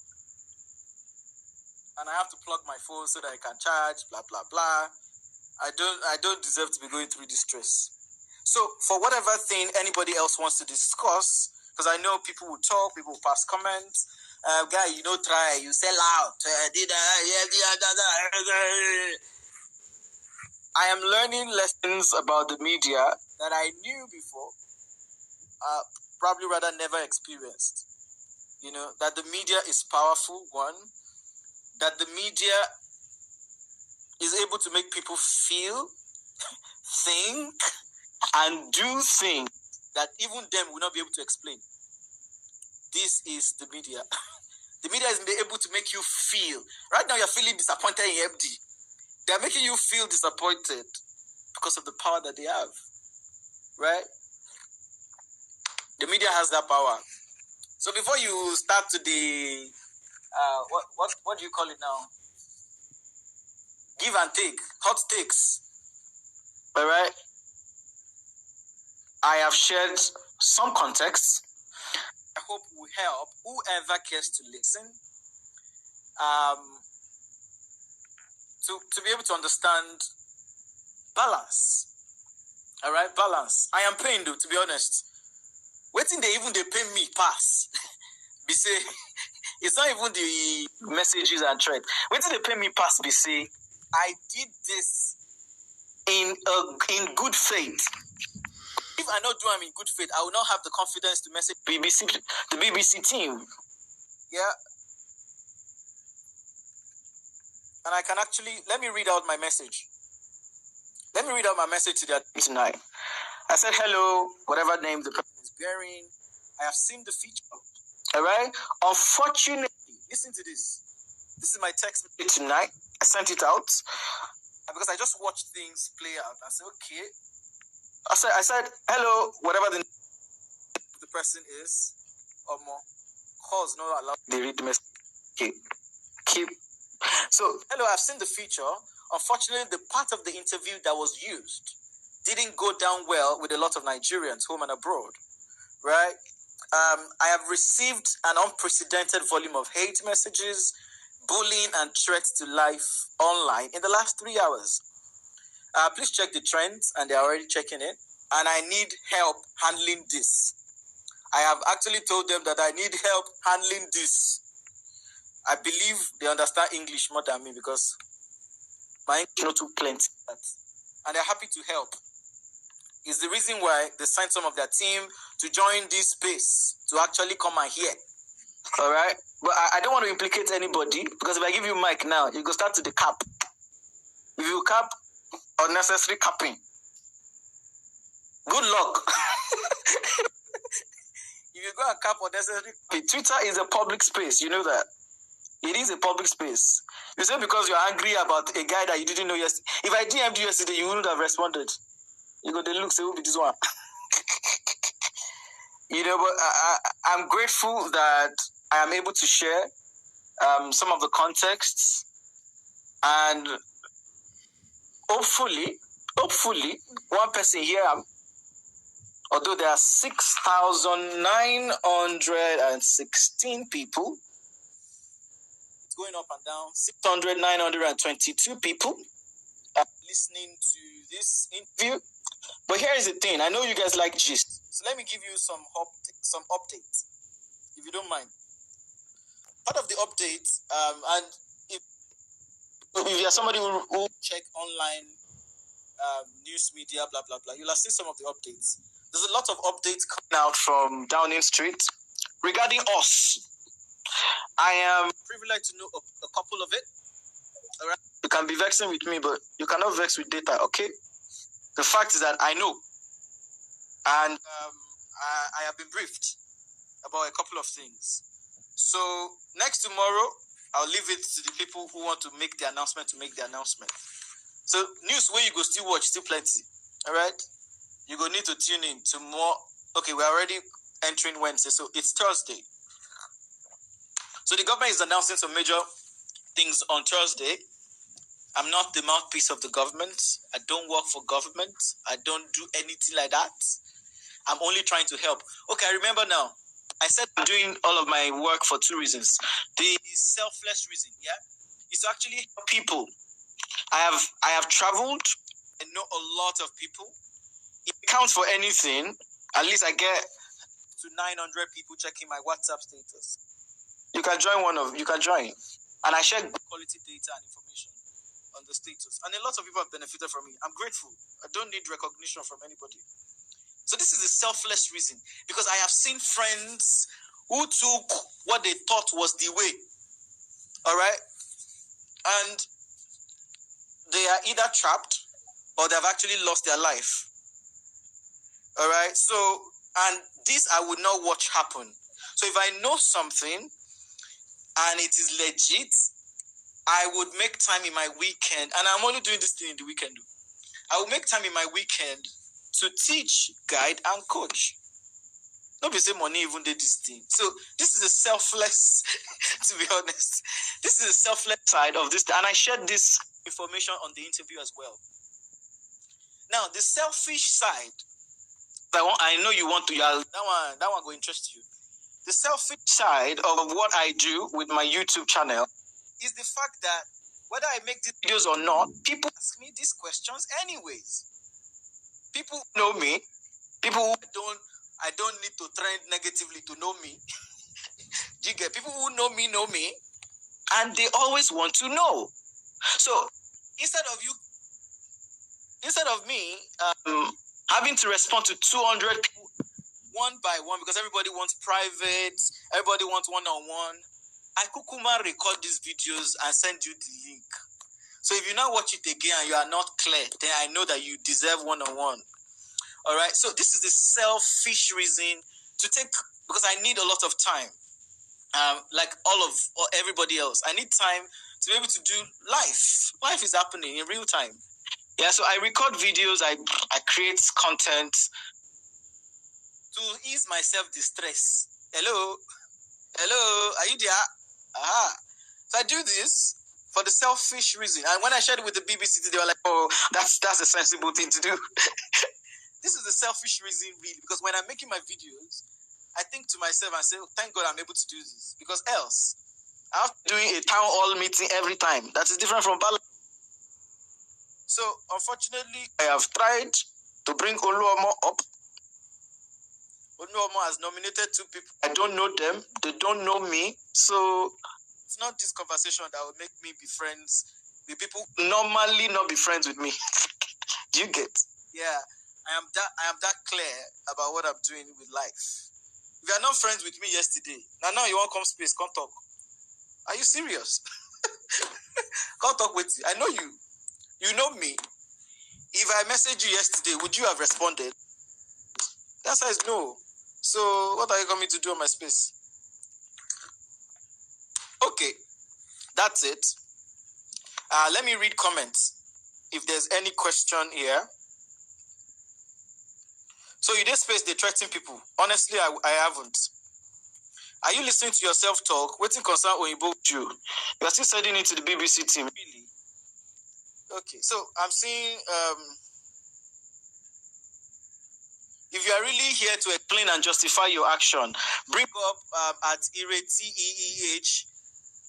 Speaker 7: And I have to plug my phone so that I can charge, blah, blah, blah. I don't deserve to be going through this stress. So for whatever thing anybody else wants to discuss, because I know people will talk, people will pass comments. Guy, you don't try, you sell out. I am learning lessons about the media that I knew before, probably rather never experienced. You know, that the media is powerful, one. That the media is able to make people feel, think, and do things that even them will not be able to explain. This is the media. The media is able to make you feel. Right now you're feeling disappointed in Emdee. They're making you feel disappointed because of the power that they have. Right? The media has that power. So before you start to the what do you call it now? Give and take, hot takes. All right. I have shared some context. I hope will help whoever cares to listen. To be able to understand balance. All right, balance. I am paying though, to be honest. Waiting they pay me pass. Be say it's not even the messages and thread. Waiting they pay me pass. Be say I did this in good faith. If I not do I'm in good faith, I will not have the confidence to message the BBC team. Yeah. And I can actually, let me read out my message. Let me read out my message to their team tonight. I said, hello, whatever name the person is bearing. I have seen the feature. All right? Unfortunately, listen to this. This is my text message tonight. I sent it out because I just watched things play out. I said, okay. I said, hello, whatever the person is. Calls not allowed. They read the message. Okay. Keep. So, hello, I've seen the feature. Unfortunately, the part of the interview that was used didn't go down well with a lot of Nigerians, home and abroad. Right? I have received an unprecedented volume of hate messages, bullying, and threats to life online in the last 3 hours. Please check the trends, and they're already checking it. And I need help handling this. I have actually told them that I need help handling this. I believe they understand English more than me because my English is not too plenty. And they're happy to help. It's the reason why they signed some of their team to join this space, to actually come and hear. All right? But I don't want to implicate anybody because if I give you mic now, you go start to the cap. If you cap, unnecessary capping. Good luck. If you go and cap unnecessary capping, Twitter is a public space. You know that. It is a public space. You say because you're angry about a guy that you didn't know yesterday. If I DM'd you yesterday, you wouldn't have responded. You go, they look, say, who be this one? You know, but I'm grateful that I am able to share some of the contexts, and hopefully, one person here, although there are 6,916 people, it's going up and down, 922 people are listening to this interview. But here is the thing. I know you guys like gist. So let me give you some updates, if you don't mind. Part of the updates, and if you're somebody who check online news media, blah, blah, blah, you'll have seen some of the updates. There's a lot of updates coming out from Downing Street regarding us. I am privileged to know a couple of it. All right? You can be vexing with me, but you cannot vex with data, okay? The fact is that I know, and I have been briefed about a couple of things. So next tomorrow, I'll leave it to the people who want to make the announcement to make the announcement. So news where you go still watch, still plenty. All right? You go need to tune in to more. Okay, we're already entering Wednesday, so it's Thursday. So the government is announcing some major things on Thursday. I'm not the mouthpiece of the government. I don't work for government. I don't do anything like that. I'm only trying to help. Okay, I remember now. I said I'm doing all of my work for two reasons. The selfless reason, yeah, is to actually help people. I have traveled. I know a lot of people. If it counts for anything, at least I get to 900 people checking my WhatsApp status. You can join and I share good quality data and information on the status. And a lot of people have benefited from it. I'm grateful. I don't need recognition from anybody. So this is a selfless reason, because I have seen friends who took what they thought was the way. All right? And they are either trapped or they've actually lost their life. All right? So, and this I would not watch happen. So if I know something and it is legit, I would make time in my weekend, and I'm only doing this thing in the weekend. I will make time in my weekend to teach, guide, and coach. Nobody say money even did this thing. So this is a selfless, to be honest, this is a selfless side of this. And I shared this information on the interview as well. Now, the selfish side, I know you want to, that one will interest you. The selfish side of what I do with my YouTube channel is the fact that whether I make these videos or not, people ask me these questions anyways. People know me. People who I don't need to trend negatively to know me. You get people who know me, and they always want to know. So instead of me having to respond to 200 people one by one, because everybody wants private, everybody wants one-on-one, I kukuma record these videos and send you the link. So if you now watch it again and you are not clear, then I know that you deserve one-on-one. All right. So this is the selfish reason to take, because I need a lot of time. like or everybody else. I need time to be able to do life. Life is happening in real time. Yeah, so I record videos, I create content to ease my self-distress. Hello, are you there? Aha. So I do this for the selfish reason. And when I shared it with the BBC, they were like, "Oh, that's a sensible thing to do." This is the selfish reason, really, because when I'm making my videos, I think to myself and say, oh, thank God I'm able to do this, because else I'm doing a town hall meeting every time. That is different from balance. So, unfortunately, I have tried to bring Oluomo up. Oluomo has nominated 2 people. I don't know them. They don't know me. So, it's not this conversation that will make me be friends with people who normally not be friends with me. Do you get? Yeah, I am that clear about what I'm doing with life. If you are not friends with me yesterday, now you want to come space, come talk. Are you serious? Come talk with you. I know you. You know me. If I messaged you yesterday, would you have responded? The answer is no. So what are you coming to do on my space? Okay, that's it. Let me read comments. If there's any question here. So in this space, they threaten people. Honestly, I haven't. Are you listening to yourself talk? Waiting concern Oyibo with you. You are still sending it to the BBC team. Really? Okay, so I'm seeing if you are really here to explain and justify your action, bring up at IRETEEH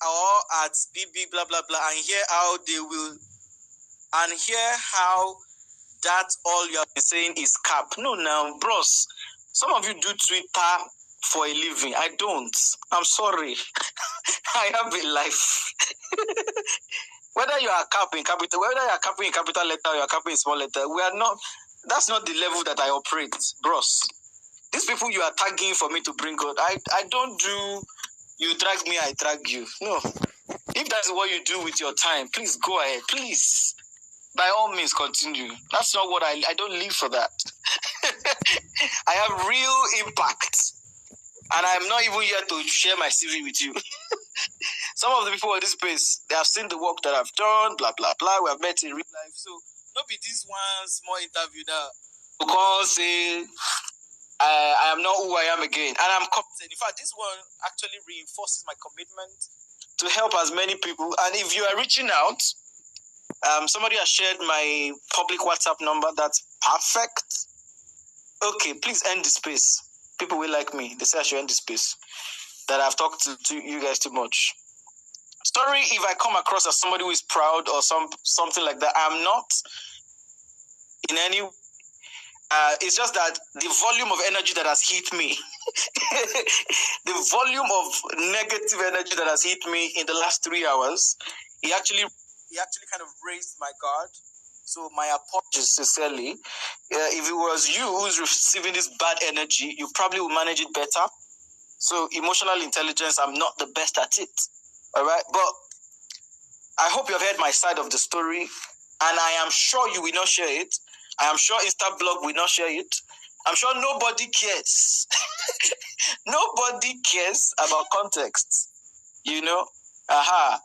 Speaker 7: or at BB blah blah blah and hear how they will and hear how that all you have been saying is cap. No, now, bros. Some of you do Twitter for a living. I don't. I'm sorry. I have a life. Whether you are capping capital, whether you are capping in capital letter or you are capping in small letter, we are not. That's not the level that I operate, bros. These people you are tagging for me to bring out, I don't do. You drag me, I drag you. No. If that's what you do with your time, please go ahead. Please. By all means, continue. That's not what I don't live for that. I have real impact. And I'm not even here to share my CV with you. Some of the people in this space, they have seen the work that I've done, blah, blah, blah. We have met in real life. So, not be this one small interview now. Because I am not who I am again. And I'm committed. In fact, this one actually reinforces my commitment to help as many people. And if you are reaching out, somebody has shared my public WhatsApp number. That's perfect. Okay, please end the space. People will like me. They say I should end the space. That I've talked to you guys too much. Sorry if I come across as somebody who is proud or something like that. I'm not in any. It's just that the volume of energy that has hit me, the volume of negative energy that has hit me in the last 3 hours, he actually kind of raised my guard. So my apologies sincerely. If it was you who's receiving this bad energy, you probably will manage it better. So emotional intelligence, I'm not the best at it. All right. But I hope you have heard my side of the story. And I am sure you will not share it. I am sure Instablog will not share it. I'm sure nobody cares. Nobody cares about context. You know?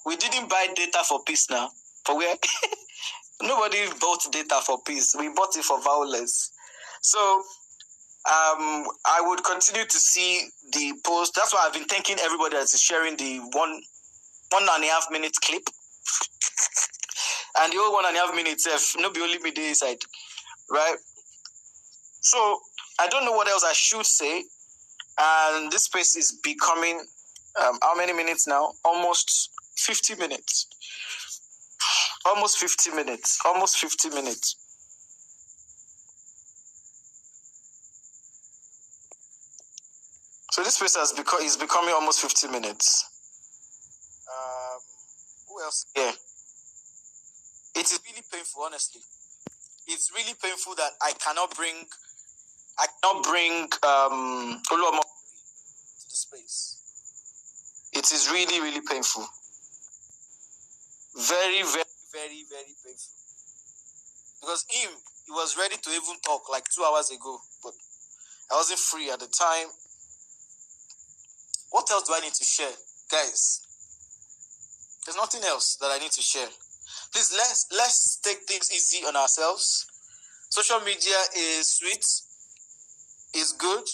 Speaker 7: We didn't buy data for peace now. For where? Nobody bought data for peace. We bought it for violence. So I would continue to see the post. That's why I've been thanking everybody that is sharing the 1.5 minute clip. And the whole 1.5 minutes, no be only me there inside, right? So I don't know what else I should say. And this space is becoming how many minutes now? Almost 50 minutes. Almost 50 minutes. Almost 50 minutes. So this space is becoming almost 50 minutes. Who else? Yeah. It is really painful, honestly. It's really painful that I cannot bring Oluomo to the space. It is really, really painful. Very, very, very, very painful. Because he was ready to even talk like 2 hours ago, but I wasn't free at the time. What else do I need to share? Guys, there's nothing else that I need to share. Please, let's take things easy on ourselves. Social media is sweet, is good.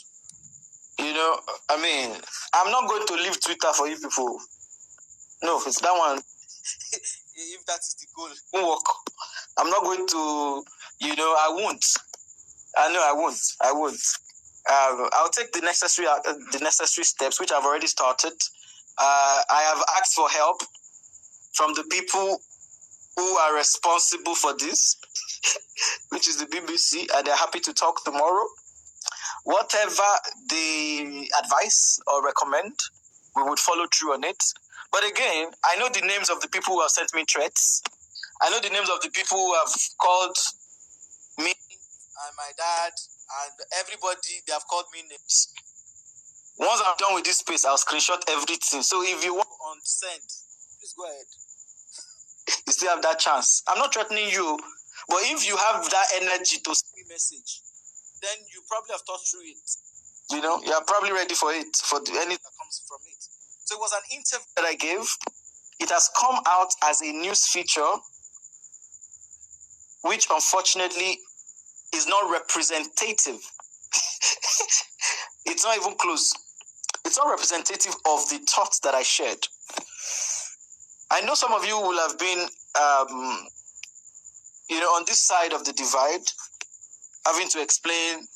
Speaker 7: You know, I mean, I'm not going to leave Twitter for you people. No, it's that one. If that is the goal, it won't work. I'm not going to, I won't. I won't. I'll take the necessary steps, which I've already started. I have asked for help from the people who are responsible for this, which is the BBC, and they're happy to talk tomorrow. Whatever they advise or recommend, we would follow through on it. But again, I know the names of the people who have sent me threats. I know the names of the people who have called me and my dad and everybody. They have called me names. Once I'm done with this space, I'll screenshot everything. So if you want on send, please go ahead. You still have that chance. I'm not threatening you, but if you have that energy to send me a message, then you probably have thought through it. You're probably ready for it, for anything that comes from it. So it was an interview that I gave. It has come out as a news feature, which unfortunately is not representative. It's not even close. It's not representative of the thoughts that I shared. I know some of you will have been, on this side of the divide, having to explain,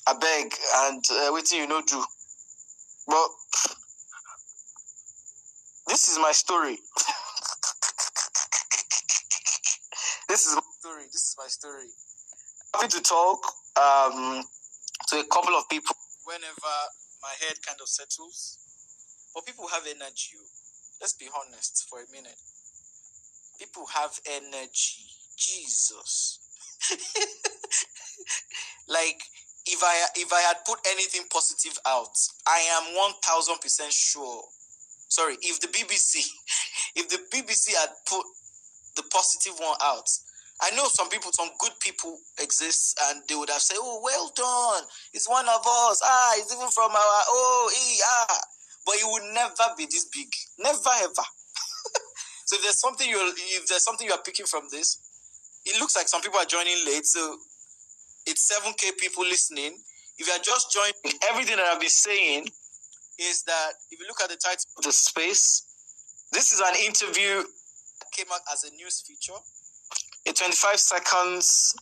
Speaker 7: I beg, and waiting do. But this is my story. This is my story. I'm happy to talk to a couple of people whenever my head kind of settles. But people have energy. Let's be honest for a minute. People have energy. Jesus. Like, if I had put anything positive out, I am 1000% sure. Sorry, if the BBC had put the positive one out, I know some good people exist, and they would have said, "Oh, well done, it's one of us. It's even from our But it would never be this big, never ever. So if there's something you are picking from this, it looks like some people are joining late. So it's 7K people listening. If you are just joining, everything that I've been saying is that if you look at the title of the space, this is an interview that came out as a news feature. In 25 seconds,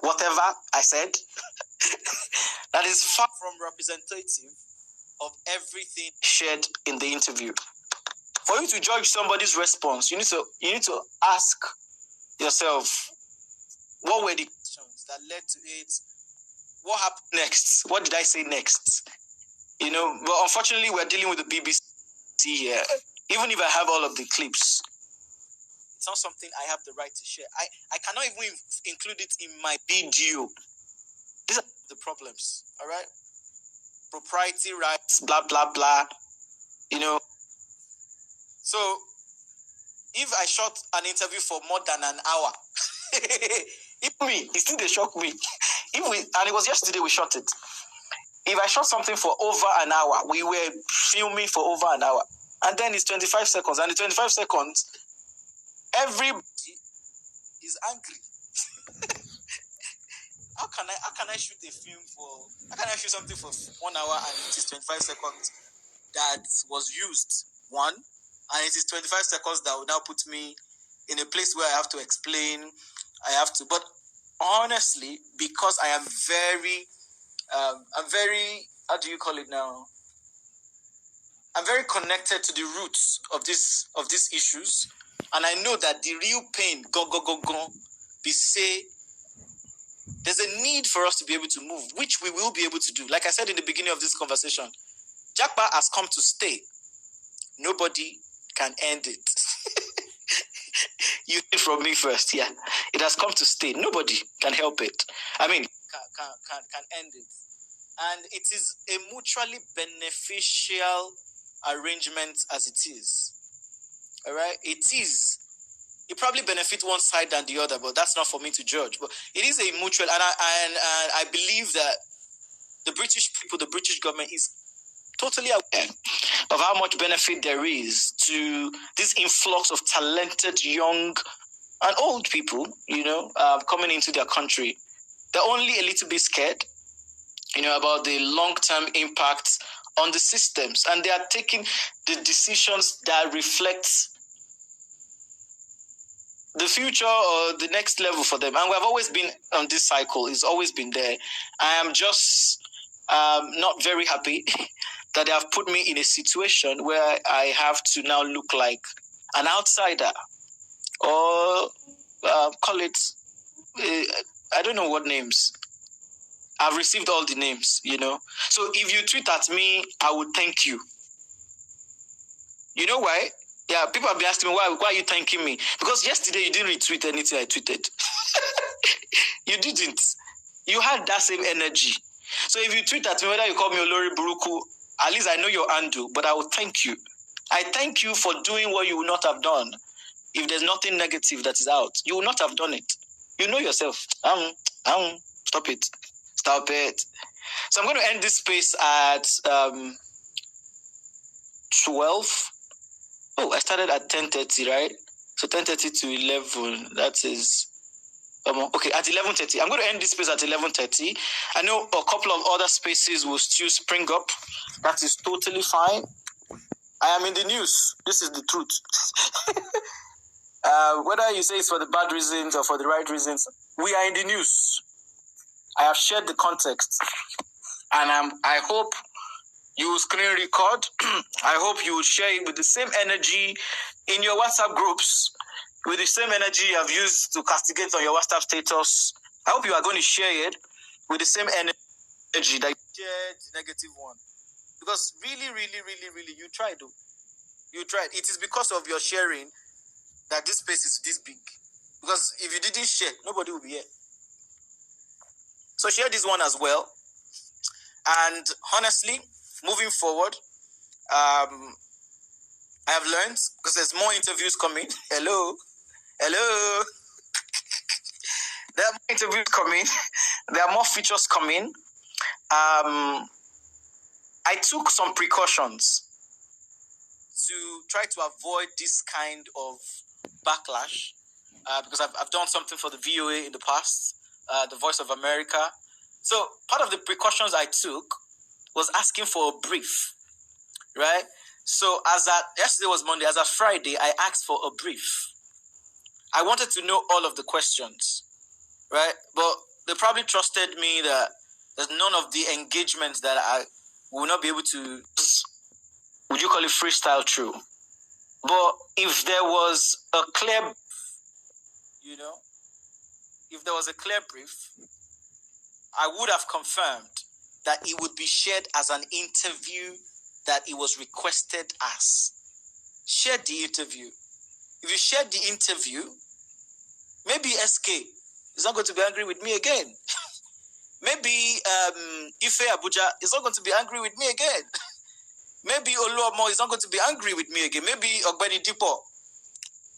Speaker 7: whatever I said, that is far from representative of everything shared in the interview. For you to judge somebody's response, you need to ask yourself, what were the questions that led to it? What happened next? What did I say next? But unfortunately, we're dealing with the BBC here. Even if I have all of the clips, it's not something I have the right to share. I cannot even include it in my video. These are the problems, all right? Propriety rights, blah, blah, blah, So, if I shot an interview for more than an hour, it still shocked me. And it was yesterday we shot it. If I shot something for over an hour, we were filming for over an hour, and then it's 25 seconds, and the 25 seconds, everybody is angry. How can I shoot something for 1 hour and it is 25 seconds that was used? One, and it is 25 seconds that will now put me in a place where I have to explain. But honestly, because I am very, how do you call it now? I'm very connected to the roots of these issues, and I know that the real pain, be say, there's a need for us to be able to move, which we will be able to do. Like I said in the beginning of this conversation, Jaapaa has come to stay. Nobody can end it. You heard from me first, yeah. It has come to stay. Nobody can help it. I mean, can end it. And it is a mutually beneficial arrangement as it is. All right? It is. It probably benefits one side than the other, but that's not for me to judge. But it is a mutual, and I believe that the British people, the British government is totally aware of how much benefit there is to this influx of talented young and old people, coming into their country. They're only a little bit scared, about the long-term impact on the systems, and they are taking the decisions that reflect the future or the next level for them. And we have always been on this cycle. It's always been there. I am just not very happy that they have put me in a situation where I have to now look like an outsider, or call it, I don't know what names. I've received all the names, So if you tweet at me, I would thank you. You know why? Yeah, people have been asking me, why are you thanking me? Because yesterday you didn't retweet anything I tweeted. You didn't. You had that same energy. So if you tweet at me, whether you call me Olori Buruku, at least I know your handle, but I will thank you. I thank you for doing what you would not have done. If there's nothing negative that is out, you will not have done it. You know yourself. Stop it. Stop it. So I'm going to end this space at 12. Oh, I started at 10:30, right? So 10:30 to 11, that is... okay, at 11:30. I'm going to end this space at 11:30. I know a couple of other spaces will still spring up. That is totally fine. I am in the news. This is the truth. Whether you say it's for the bad reasons or for the right reasons, we are in the news. I have shared the context. And I hope you will screen record. I hope you will share it with the same energy in your WhatsApp groups, with the same energy you have used to castigate on your WhatsApp status. I hope you are going to share it with the same energy that you shared the negative one. Because really, really, really, really, you tried though. You tried. It is because of your sharing that this space is this big. Because if you didn't share, nobody will be here. So share this one as well. And honestly, moving forward, I have learned, because there's more interviews coming. Hello. There are more interviews coming. There are more features coming. I took some precautions to try to avoid this kind of backlash, because I've done something for the VOA in the past, the Voice of America. So part of the precautions I took was asking for a brief, right? So yesterday was Monday, as of Friday, I asked for a brief. I wanted to know all of the questions, right? But they probably trusted me that there's none of the engagements that I will not be able to, would you call it freestyle through? But if there was a clear, if there was a clear brief, I would have confirmed that it would be shared as an interview that it was requested as. Share the interview. If you share the interview, maybe SK is not going to be angry with me again. Maybe Ife Abuja is not going to be angry with me again. Maybe Oluomo is not going to be angry with me again. Maybe Ogbeni Dipo.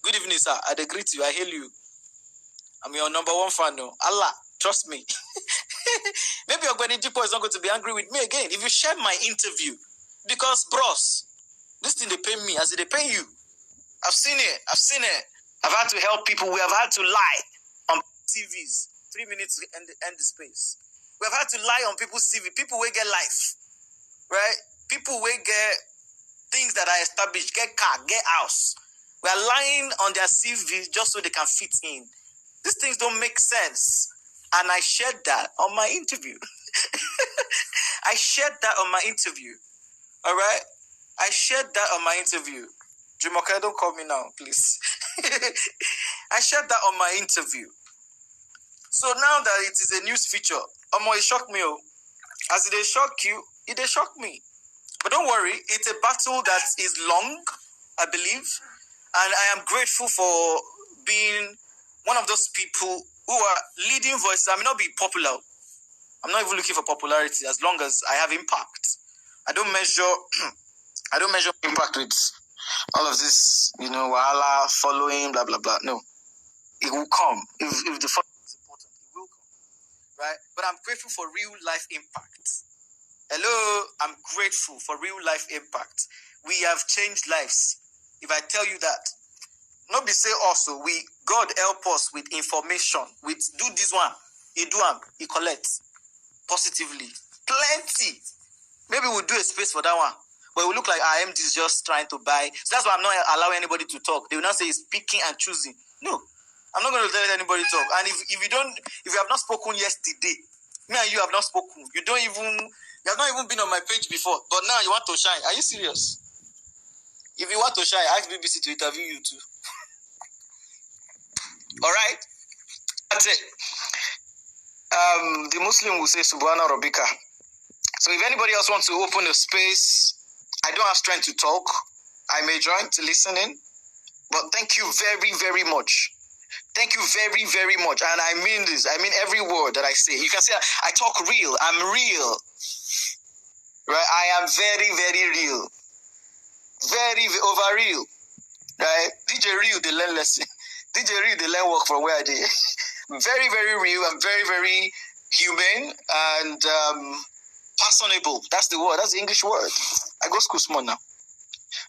Speaker 7: Good evening, sir. I greet you. I hail you. I'm your number one fan. No. Allah, trust me. Maybe Ogbeni Dipo is not going to be angry with me again if you share my interview. Because, bros, this thing they pay me as they pay you. I've seen it. I've had to help people. We have had to lie on TVs. 3 minutes to end the space. We have had to lie on people's TV. People will get life, right? People will get things that are established, get car, get house. We are lying on their CV just so they can fit in. These things don't make sense. And I shared that on my interview. I shared that on my interview. All right? I shared that on my interview. Jumoke, don't call me now, please. I shared that on my interview. So now that it is a news feature, it shocked me. As it shock you, it shock me. But don't worry, it's a battle that is long, I believe. And I am grateful for being one of those people who are leading voices. I may not be popular. I'm not even looking for popularity as long as I have impact. I don't measure impact with all of this, wahala, following, blah, blah, blah. No. It will come. If the following is important, it will come. Right? But I'm grateful for real life impact. Hello, I'm grateful for real life impact. We have changed lives. If I tell you that, not be say also, God help us with information. We do this one, he do am, he collects positively. Plenty. Maybe we'll do a space for that one. But it will look like our MD is just trying to buy. So that's why I'm not allowing anybody to talk. They will not say he's picking and choosing. No. I'm not going to let anybody talk. And if you have not spoken yesterday, me and you have not spoken. You have not even been on my page before. But now you want to shine. Are you serious? If you want to shine, ask BBC to interview you too. All right? That's it. The Muslim will say Subhana Rabbika. So if anybody else wants to open a space, I don't have strength to talk. I may join to listen in. But thank you very, very much. Thank you very, very much. And I mean this. I mean every word that I say. You can say I talk real. I'm real. Right? I am very, very real. Very over real. Right? DJ Real, they learn lesson. DJ Real, they learn work from where I did. Very, very real. I'm very, very human and personable. That's the word. That's the English word. I go school small now.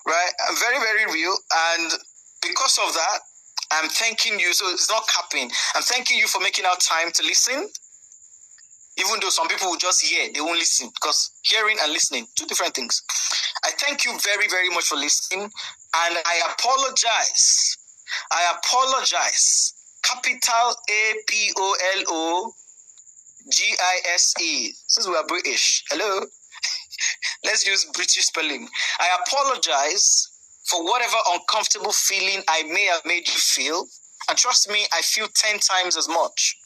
Speaker 7: Right? I'm very, very real. And because of that, I'm thanking you. So it's not capping. I'm thanking you for making out time to listen. Even though some people will just hear, they won't listen. Because hearing and listening, two different things. I thank you very, very much for listening. And I apologize. Capital APOLOGISE. Since we are British. Hello? Let's use British spelling. I apologize for whatever uncomfortable feeling I may have made you feel. And trust me, I feel 10 times as much.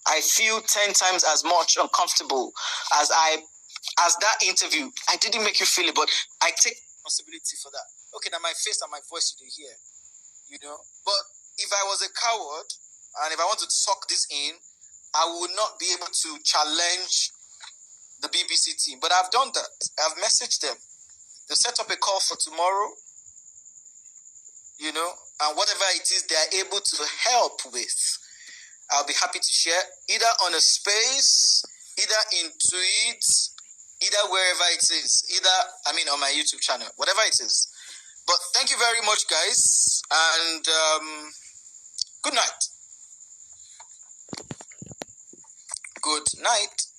Speaker 7: I feel 10 times as much uncomfortable as that interview. I didn't make you feel it, but I take responsibility for that. Okay, now my face and my voice you did hear. You know? But if I was a coward, and if I want to suck this in, I would not be able to challenge the BBC team. But I've done that. I've messaged them. They set up a call for tomorrow, you know, and whatever it is they are able to help with, I'll be happy to share, either on a space, either in tweets, either wherever it is, on my YouTube channel, whatever it is. But thank you very much, guys, and good night. Good night.